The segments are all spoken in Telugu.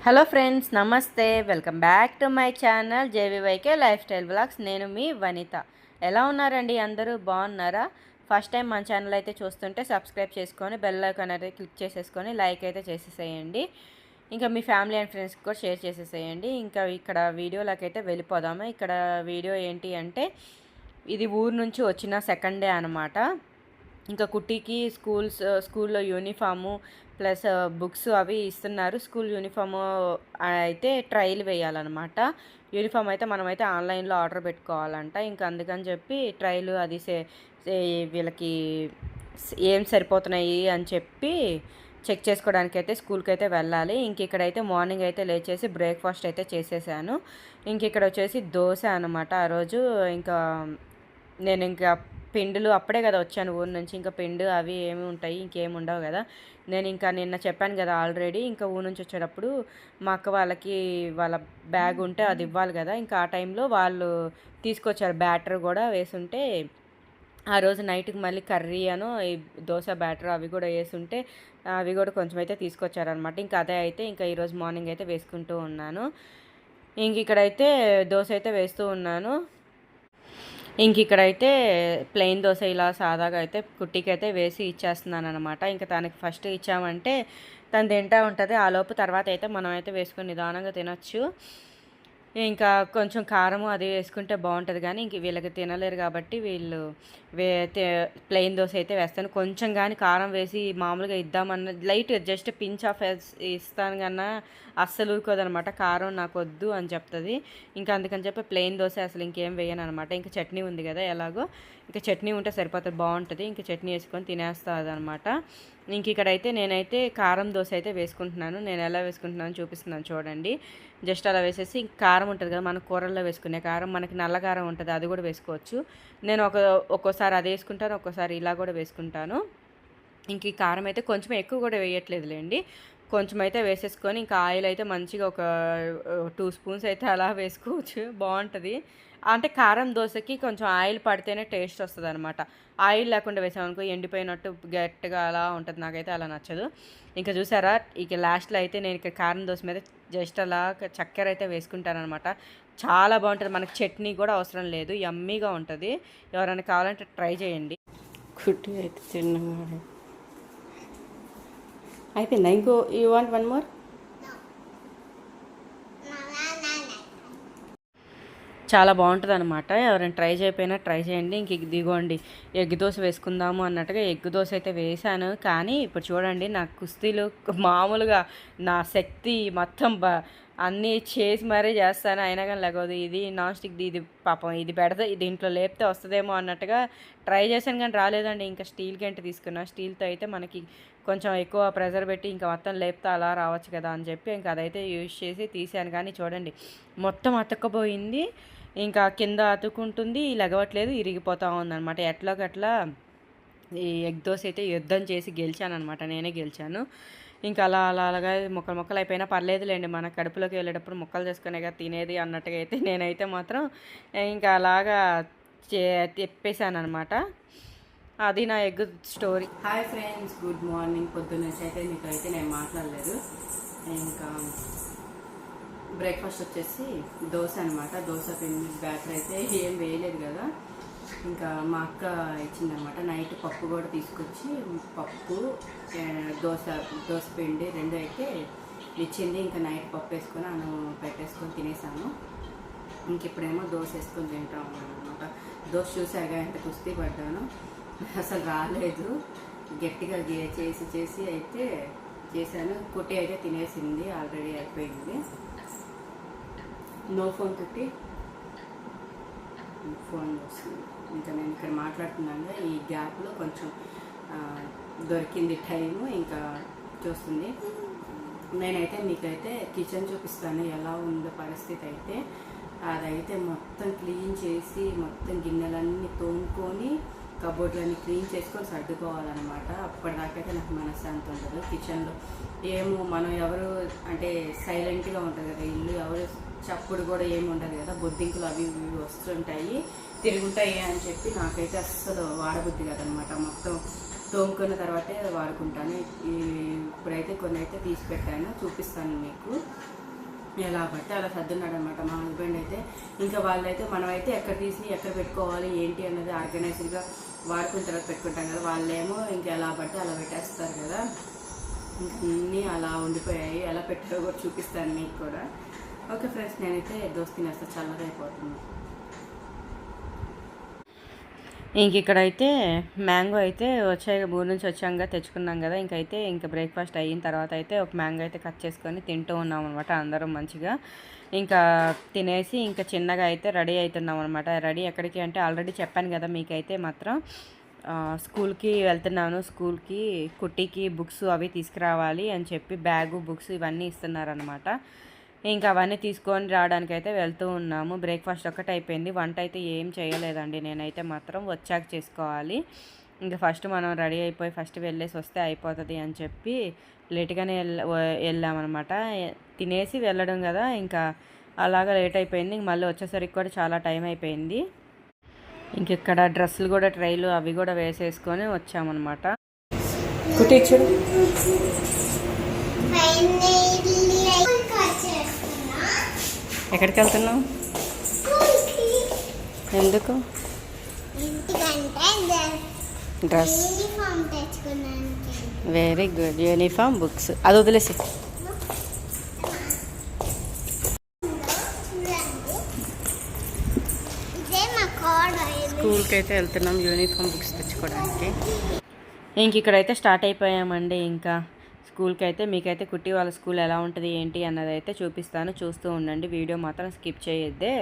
హలో ఫ్రెండ్స్, నమస్తే. Welcome back to my channel JVYK life style blogs. నేను మీ వనిత. ఎలా ఉన్నారండి? అందరూ బాగున్నారా? ఫస్ట్ టైం మన ఛానల్ అయితే చూస్తుంటే సబ్స్క్రైబ్ చేసుకొని బెల్ ఐకాన్ అయితే క్లిక్ చేసేసుకొని లైక్ అయితే చేసేసేయండి. ఇంకా మీ ఫ్యామిలీ అండ్ ఫ్రెండ్స్కి కూడా షేర్ చేసేసేయండి. ఇంకా ఇక్కడ వీడియోలోకి అయితే వెళ్ళిపోదాము. ఇక్కడ వీడియో ఏంటి అంటే, ఇది ఊరు నుంచి వచ్చిన సెకండ్ డే అనమాట. ఇంకా కుట్టికి స్కూల్లో యూనిఫాము ప్లస్ బుక్స్ అవి ఇస్తున్నారు. స్కూల్ యూనిఫాము అయితే ట్రయల్ వేయాలన్నమాట. యూనిఫామ్ అయితే మనమైతే ఆన్లైన్లో ఆర్డర్ పెట్టుకోవాలంట. ఇంకా అందుకని చెప్పి ట్రయల్ అది వీళ్ళకి ఏం సరిపోతున్నాయి అని చెప్పి చెక్ చేసుకోవడానికి అయితే స్కూల్కి అయితే వెళ్ళాలి. ఇంక ఇక్కడైతే మార్నింగ్ అయితే లేచేసి బ్రేక్ఫాస్ట్ అయితే చేసేసాను. ఇంక ఇక్కడ వచ్చేసి దోశ అనమాట. ఆ రోజు ఇంకా నేను పిండిలు అప్పుడే కదా వచ్చాను ఊరు నుంచి. ఇంకా పిండి అవి ఏమి ఉంటాయి, ఇంకేమి ఉండవు కదా. నేను ఇంకా నిన్న చెప్పాను కదా ఆల్రెడీ, ఇంకా ఊరు నుంచి వచ్చేటప్పుడు మా అక్క వాళ్ళ బ్యాగ్ ఉంటే అది ఇవ్వాలి కదా. ఇంకా ఆ టైంలో వాళ్ళు తీసుకొచ్చారు, బ్యాటర్ కూడా వేసుంటే ఆ రోజు నైట్కి మళ్ళీ కర్రీ అను ఈ దోశ బ్యాటర్ అవి కూడా వేసుంటే అవి కూడా కొంచెం అయితే తీసుకొచ్చారనమాట. ఇంకా అదే అయితే ఇంకా ఈరోజు మార్నింగ్ అయితే వేసుకుంటూ ఉన్నాను. ఇంక ఇక్కడైతే దోశ అయితే వేస్తూ ఉన్నాను. ఇంక ఇక్కడైతే ప్లెయిన్ దోశ ఇలా సాదాగా అయితే కుట్టికి అయితే వేసి ఇచ్చేస్తున్నాను అనమాట. ఇంకా తనకి ఫస్ట్ ఇచ్చామంటే తను తింటూ ఉంటుంది. ఆ లోపు తర్వాత అయితే మనం అయితే వేసుకొని నిదానంగా తినచ్చు. ఇంకా కొంచెం కారము అది వేసుకుంటే బాగుంటుంది, కానీ ఇంక వీళ్ళకి తినలేరు కాబట్టి వీళ్ళు ప్లెయిన్ దోశ అయితే వేస్తాను. కొంచెం కానీ కారం వేసి మామూలుగా ఇద్దామన్న లైట్ జస్ట్ పించ్ ఆఫ్ ఇస్తాను కన్నా అస్సలు ఊరుకోదనమాట. కారం నాకు వద్దు అని చెప్తుంది. ఇంకా అందుకని చెప్పి ప్లెయిన్ దోశ అసలు ఇంకేం వేయను అనమాట. ఇంకా చట్నీ ఉంది కదా ఎలాగో, ఇంకా చట్నీ ఉంటే సరిపోతుంది, బాగుంటుంది. ఇంకా చట్నీ వేసుకొని తినేస్తుంది అనమాట. ఇంక ఇక్కడైతే నేనైతే కారం దోశ అయితే వేసుకుంటున్నాను. నేను ఎలా వేసుకుంటున్నాను చూపిస్తున్నాను చూడండి. జస్ట్ అలా వేసేసి కారం ఉంటుంది కదా మన కూరల్లో వేసుకునే కారం, మనకి నల్ల కారం ఉంటుంది, అది కూడా వేసుకోవచ్చు. నేను ఒక్కోసారి అది వేసుకుంటాను, ఒక్కోసారి ఇలా కూడా వేసుకుంటాను. ఇంక ఈ కారం అయితే కొంచెం ఎక్కువ కూడా వేయట్లేదులేండి, కొంచెం అయితే వేసేసుకొని ఇంకా ఆయిల్ అయితే మంచిగా ఒక 2 స్పూన్స్ అయితే అలా వేసుకోవచ్చు, బాగుంటుంది. అంటే కారం దోశకి కొంచెం ఆయిల్ పడితేనే టేస్ట్ వస్తుంది అనమాట. ఆయిల్ లేకుండా వేసామనుకో ఎండిపోయినట్టు గట్టిగా అలా ఉంటుంది, నాకైతే అలా నచ్చదు. ఇంకా చూసారా, ఇక లాస్ట్లో అయితే నేను ఇక్కడ కారం దోశ మీద జస్ట్ అలా చక్కెర అయితే వేసుకుంటాను అనమాట. చాలా బాగుంటుంది, మనకి చట్నీ కూడా అవసరం లేదు, యమ్మీగా ఉంటుంది. ఎవరైనా కావాలంటే ట్రై చేయండి. కుట్టి అయితే చిన్నగా అయిపోయిందా? ఇంకో యూ వాంట్ వన్ మోర్? చాలా బాగుంటుంది అనమాట. ఎవరైనా ట్రై చేయకపోయినా ట్రై చేయండి. ఇంక ఇదిగోండి ఎగ్ దోశ వేసుకుందాము అన్నట్టుగా ఎగ్ దోశ అయితే వేసాను. కానీ ఇప్పుడు చూడండి, నా కుస్తీలు మామూలుగా నా శక్తి మొత్తం అన్నీ చేసి మరీ చేస్తాను, అయినా కానీ లేకపోతే ఇది నాన్ స్టిక్ది, ఇది పాపం ఇది పెడితే దీంట్లో లేపితే వస్తుందేమో అన్నట్టుగా ట్రై చేశాను, కానీ రాలేదండి. ఇంకా స్టీల్ గంట తీసుకున్నా. స్టీల్తో అయితే మనకి కొంచెం ఎక్కువ ప్రెజర్ పెట్టి ఇంకా మొత్తం లేపితే అలా రావచ్చు కదా అని చెప్పి ఇంకా అదైతే యూజ్ చేసి తీసాను. కానీ చూడండి మొత్తం అతుక్కపోయింది, ఇంకా కింద అతుక్కుంటుంది, లెగవట్లేదు, ఇరిగిపోతూ ఉందన్నమాట. ఎట్లాగట్లా ఈ ఎగ్ దోశ అయితే యుద్ధం చేసి గెలిచాను అనమాట, నేనే గెలిచాను. ఇంకా అలాగా ముక్కలు అయిపోయినా పర్లేదులేండి, మన కడుపులోకి వెళ్ళేటప్పుడు ముక్కలు చేసుకునేగా తినేది అన్నట్టుగా అయితే నేనైతే మాత్రం ఇంకా అలాగా తెప్పేశాను అనమాట. అది నా egg story. Hi friends, good morning. పొద్దున్నేసి అయితే మీతో అయితే నేను మాట్లాడలేదు. ఇంకా బ్రేక్ఫాస్ట్ వచ్చేసి దోశ అనమాట. దోశ పిండి బ్యాటర్ అయితే ఏం వేయలేదు కదా, ఇంకా మా అక్క ఇచ్చిందనమాట. నైట్ పప్పు కూడా తీసుకొచ్చి పప్పు దోశ పిండి రెండు అయితే ఇచ్చింది. ఇంకా నైట్ పప్పు వేసుకొని పెట్టేసుకొని తినేసాను. ఇంక ఇప్పుడేమో దోశ వేసుకొని తింటా ఉన్నాను అనమాట. దోశ చూసాగా ఎంత కుస్తీ పడ్డాను, అసలు రాలేదు. గట్టిగా చేసి అయితే చేశాను. కుట్టి అయితే తినేసింది, ఆల్రెడీ అయిపోయింది. నో ఫోన్ కుట్టి, ఫోన్ వస్తుంది. ఇంకా నేను ఇక్కడ మాట్లాడుతున్నాను, ఈ గ్యాప్లో కొంచెం దొరికింది టైము, ఇంకా చూస్తుంది. నేనైతే మీకైతే కిచెన్ చూపిస్తాను ఎలా ఉందో పరిస్థితి అయితే. అదైతే మొత్తం క్లీన్ చేసి మొత్తం గిన్నెలన్నీ తోముకొని కబోర్డ్లన్నీ క్లీన్ చేసుకొని సర్దుకోవాలన్నమాట. అప్పటిదాకైతే నాకు మనశ్శాంతి ఉంటుంది. కిచెన్లో ఏమో మనం ఎవరు అంటే సైలెంట్గా ఉంటుంది కదా ఇల్లు, ఎవరు చప్పుడు కూడా ఏమి ఉండదు కదా, బొద్దింకులు అవి ఇవి వస్తుంటాయి, తిరుగుంటాయి అని చెప్పి నాకైతే అస్సలు వాడబుద్ధి కదనమాట. మొత్తం తోముకున్న తర్వాతే వాడుకుంటాను. ఇప్పుడైతే కొన్ని అయితే తీసి పెట్టాను, చూపిస్తాను మీకు. ఎలా పడితే అలా సర్దున్నాడు అనమాట మా హస్బెండ్ అయితే. ఇంకా వాళ్ళైతే మనమైతే ఎక్కడ తీసి ఎక్కడ పెట్టుకోవాలి ఏంటి అన్నది ఆర్గనైజ్డ్గా వాడుకున్న తర్వాత పెట్టుకుంటాం కదా, వాళ్ళేమో ఇంకా ఎలా పడితే అలా పెట్టేస్తారు కదా. ఇంకా అన్నీ అలా ఉండిపోయాయి, ఎలా పెట్టారో కూడా చూపిస్తాను మీకు కూడా. ఓకే ఫ్రెండ్స్, నేనైతే దోశ తినేస్తా, చల్లగా అయిపోతుంది. ఇంక ఇక్కడైతే మ్యాంగో అయితే వచ్చాయి, ఊరు నుంచి వచ్చాక తెచ్చుకున్నాం కదా. ఇంకా బ్రేక్ఫాస్ట్ అయిన తర్వాత అయితే ఒక మ్యాంగో అయితే కట్ చేసుకొని తింటూ ఉన్నాం అనమాట అందరం మంచిగా. ఇంకా తినేసి ఇంకా చిన్నగా అయితే రెడీ అవుతున్నాం అనమాట. రెడీ ఎక్కడికి అంటే ఆల్రెడీ చెప్పాను కదా మీకైతే మాత్రం స్కూల్కి వెళ్తున్నాను. స్కూల్కి కుట్టికి బుక్స్ అవి తీసుకురావాలి అని చెప్పి బ్యాగు బుక్స్ ఇవన్నీ ఇస్తున్నారనమాట. ఇంకా అవన్నీ తీసుకొని రావడానికి అయితే వెళ్తూ ఉన్నాము. బ్రేక్ఫాస్ట్ ఒక్కటి అయిపోయింది, వంట అయితే ఏం చేయలేదండి. నేనైతే మాత్రం వచ్చాక చేసుకోవాలి. ఇంకా ఫస్ట్ మనం రెడీ అయిపోయి ఫస్ట్ వెళ్ళేసి వస్తే అయిపోతుంది అని చెప్పి లేట్గానే వెళ్ళామన్నమాట. తినేసి వెళ్ళడం కదా, ఇంకా అలాగా లేట్ అయిపోయింది. మళ్ళీ వచ్చేసరికి కూడా చాలా టైం అయిపోయింది. ఇంక ఇక్కడ డ్రెస్సులు కూడా ట్రైలు అవి కూడా వేసేసుకొని వచ్చామన్నమాట. కుట్టించుడు ఎక్కడికి వెళ్తున్నావు? ఎందుకు? Dress. Very good. Uniform, books అది వదిలేసి. స్కూల్కి అయితే వెళ్తున్నాం యూనిఫామ్ బుక్స్ తెచ్చుకోవడానికి. ఇంక ఇక్కడైతే స్టార్ట్ అయిపోయామండి. ఇంకా స్కూల్కి అయితే మీకైతే కుట్టి వాళ్ళ స్కూల్ ఎలా ఉంటుంది ఏంటి అన్నది అయితే చూపిస్తాను, చూస్తూ ఉండండి. వీడియో మాత్రం స్కిప్ చేయొద్దే,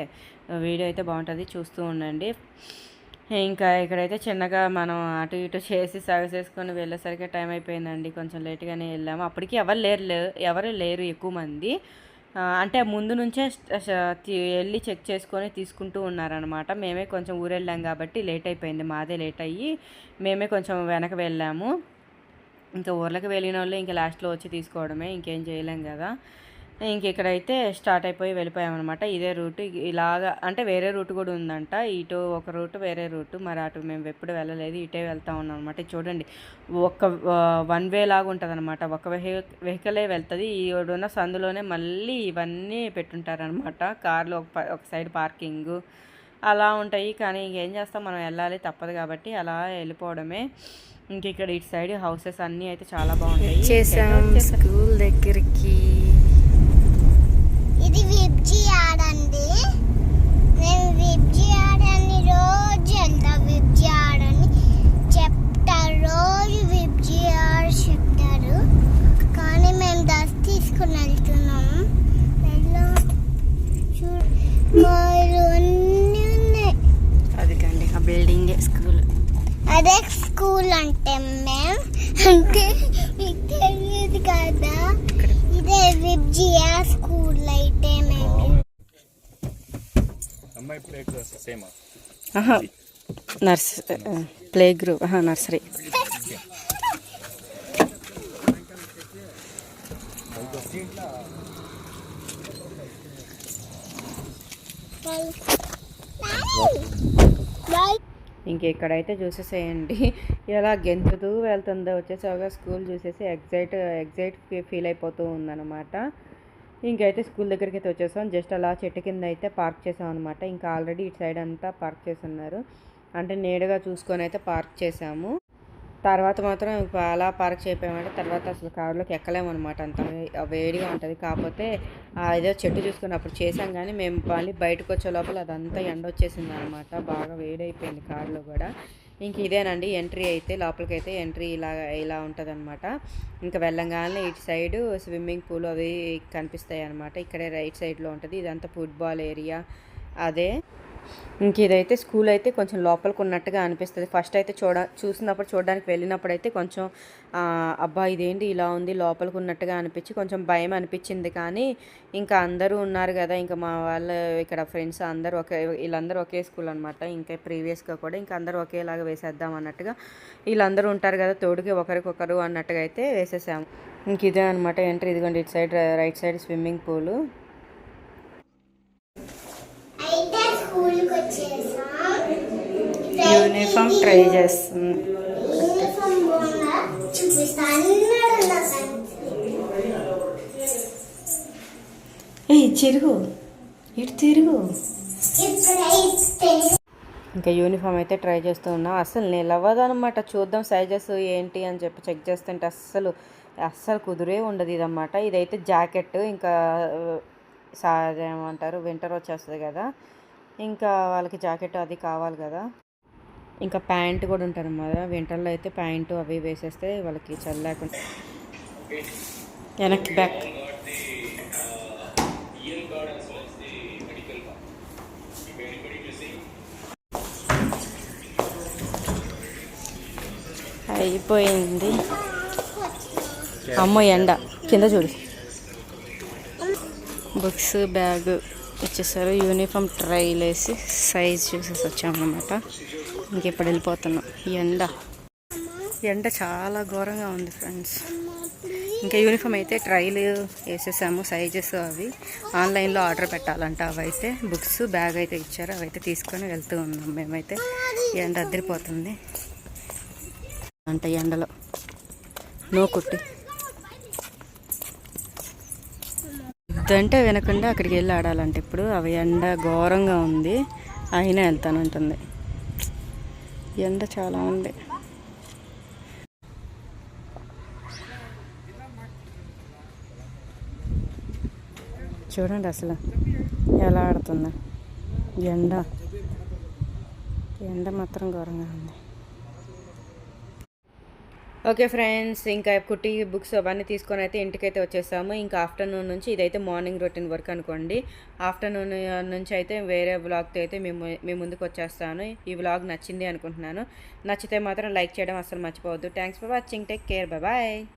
వీడియో అయితే బాగుంటుంది, చూస్తూ ఉండండి. ఇంకా ఇక్కడైతే చిన్నగా మనం అటు ఇటు చేసి సగసేసుకొని వెళ్ళేసరికి టైం అయిపోయిందండి. కొంచెం లేట్గానే వెళ్ళాము. అప్పటికి ఎవరు లేరు ఎక్కువ మంది. అంటే ముందు నుంచే వెళ్ళి చెక్ చేసుకొని తీసుకుంటూ ఉన్నారనమాట. మేమే కొంచెం ఊరు వెళ్ళాం కాబట్టి లేట్ అయిపోయింది, మాదే లేట్ అయ్యి మేమే కొంచెం వెనక వెళ్ళాము. ఇంకా ఊర్లోకి వెళ్ళిన వాళ్ళు ఇంకా లాస్ట్లో వచ్చి తీసుకోవడమే, ఇంకేం చేయలేం కదా. ఇంక ఇక్కడైతే స్టార్ట్ అయిపోయి వెళ్ళిపోయామన్నమాట. ఇదే రూటు, ఇలాగా అంటే వేరే రూట్ కూడా ఉందంట. ఇటు ఒక రూటు, వేరే రూటు. మరి అటు మేము ఎప్పుడు వెళ్ళలేదు, ఇటే వెళ్తూ ఉన్నాం అనమాట. చూడండి, వన్ వే లాగా ఉంటుంది అనమాట. ఒక వెహికలే వెళ్తుంది. ఈ ఉన్న సందులోనే మళ్ళీ ఇవన్నీ పెట్టుంటారనమాట. కార్లు ఒక సైడ్ పార్కింగ్ అలా ఉంటాయి. కానీ ఇంకేం చేస్తాం, మనం వెళ్ళాలి తప్పదు కాబట్టి అలా వెళ్ళిపోవడమే. ఇంక ఇక్కడ ఇటు సైడ్ హౌసెస్ అన్నీ అయితే చాలా బాగుంటాయి. స్కూల్ దగ్గరికి ఇది విబ్జీ ఆడండి. నేను విబ్జీ ఆడని రోజు వెళ్తా. విబ్జీ ఆడని చెప్తారు, రోజు విబ్జీ ఆడ చెప్తారు. కానీ మేము దస్ తీసుకుని వెళ్తున్నాము. అన్నీ ఉన్నాయి. అది కండి ఆ బిల్డింగే స్కూల్. అదే స్కూల్ అంటే మేము అంటే మీకు తెలియదు కదా. ఇదే విబ్జియా స్కూల్ అయితే మేము ప్లే గ్రూప్ నర్సరీ. ఇంక ఇక్కడైతే చూసేసేయండి ఎలా గెంతుతూ వెళ్తుందో. వచ్చేసాగా స్కూల్ చూసేసి ఎగ్జైట్ ఫీల్ అయిపోతూ ఉందన్నమాట. ఇంకైతే స్కూల్ దగ్గరికి అయితే వచ్చేసాం. జస్ట్ అలా చెట్టు కింద అయితే పార్క్ చేసాం అనమాట. ఇంకా ఆల్రెడీ ఇటు సైడ్ అంతా పార్క్ చేసి ఉన్నారు, అంటే నీడగా చూసుకొని అయితే పార్క్ చేసాము. తర్వాత మాత్రం అలా పార్క్ చేయకపోయామంటే తర్వాత అసలు కారులోకి ఎక్కలేమన్నమాట, అంత వేడిగా ఉంటుంది. కాకపోతే ఏదో చెట్టు చూసుకుని అప్పుడు చేసాం, కానీ మేము మళ్ళీ బయటకు వచ్చే లోపల అదంతా ఎండ వచ్చేసింది అనమాట. బాగా వేడైపోయింది కారులో కూడా. ఇంక ఇదేనండి ఎంట్రీ అయితే, లోపలికి అయితే ఎంట్రీ ఇలా ఉంటుంది అనమాట. ఇంకా వెళ్ళంగానే ఇటు సైడు స్విమ్మింగ్ పూల్ అవి కనిపిస్తాయి అనమాట. ఇక్కడే రైట్ సైడ్లో ఉంటుంది. ఇదంతా ఫుట్బాల్ ఏరియా అదే. ఇంక ఇదైతే స్కూల్ అయితే కొంచెం లోపలికి ఉన్నట్టుగా అనిపిస్తుంది. ఫస్ట్ అయితే చూసినప్పుడు చూడడానికి వెళ్ళినప్పుడు అయితే కొంచెం అబ్బా ఇదేంటి ఇలా ఉంది లోపలికి ఉన్నట్టుగా అనిపించి కొంచెం భయం అనిపించింది. కానీ ఇంకా అందరూ ఉన్నారు కదా, ఇంకా మా వాళ్ళు ఇక్కడ ఫ్రెండ్స్ అందరూ వీళ్ళందరూ ఒకే స్కూల్ అనమాట. ఇంకా ప్రీవియస్గా కూడా ఇంకా అందరూ ఒకేలాగా వేసేద్దాం అన్నట్టుగా వీళ్ళందరూ ఉంటారు కదా తోడుకి ఒకరికొకరు అన్నట్టుగా అయితే వేసేసాము. ఇంక ఇదే అనమాట ఎంట్రీ. ఇదిగోండి ఇటు side right side swimming pool. Uniform try చేస్తుంది. యూనిఫామ్ చూపిస్తా అన్నాడు నాకు. ఏ చిరుగు ఇటు తిరుగు. ఇప్పుడైతే ఇంకా యూనిఫామ్ అయితే ట్రై చేస్తూ ఉన్నా, అస్సలు నిలవదు అనమాట. చూద్దాం సైజెస్ ఏంటి అని చెప్పి చెక్ చేస్తుంటే అస్సలు కుదురే ఉండదు ఇదన్నమాట. ఇదైతే జాకెట్, ఇంకా ఏమంటారు వింటర్ వచ్చేస్తుంది కదా, ఇంకా వాళ్ళకి జాకెట్ అది కావాలి కదా. ఇంకా ప్యాంట్ కూడా ఉంటుంది అన్నమాట. వింటర్లో అయితే ప్యాంటు అవి వేసేస్తే వాళ్ళకి చలి లేకుండా. వెనక్కి బ్యాక్. అయిపోయింది. అమ్మో ఎండ, కింద చూడు. బుక్స్ బ్యాగ్ ఇచ్చేసారు. యూనిఫామ్ ట్రైల్ వేసి సైజ్ చూసేసి వచ్చామన్నమాట. ఇంక ఇప్పుడు వెళ్ళిపోతున్నాం. ఎండ చాలా ఘోరంగా ఉంది ఫ్రెండ్స్. ఇంకా యూనిఫామ్ అయితే ట్రైల్ వేసేసాము. సైజెస్ అవి ఆన్లైన్లో ఆర్డర్ పెట్టాలంట. అవైతే బుక్స్ బ్యాగ్ అయితే ఇచ్చారు, అవైతే తీసుకొని వెళ్తూ ఉన్నాం మేమైతే. ఎండ అద్దరిపోతుంది అంట, ఎండలో నో కుట్టి ఇదంటే వినకుండా అక్కడికి వెళ్ళి ఆడాలంటే ఇప్పుడు అవి ఎండ ఘోరంగా ఉంది, అయినా వెళ్తానంటుంది. ఎండ చాలా ఉంది. చూడండి అసలు ఎలా ఆడుతుందా. ఎండ మాత్రం ఘోరంగా ఉంది. ఓకే ఫ్రెండ్స్, ఇంకా కుట్టి బుక్స్ అవన్నీ తీసుకొని అయితే ఇంటికైతే వచ్చేసాము. ఇంకా ఆఫ్టర్నూన్ నుంచి ఇదైతే మార్నింగ్ రొటీన్ వర్క్ అనుకోండి. ఆఫ్టర్నూన్ నుంచి అయితే వేరే వ్లాగ్తో అయితే మీ ముందుకు వచ్చేస్తాను. ఈ వ్లాగ్ నచ్చింది అనుకుంటున్నాను. నచ్చితే మాత్రం లైక్ చేయడం అసలు మర్చిపోవద్దు. Thanks for watching. Take care. Bye.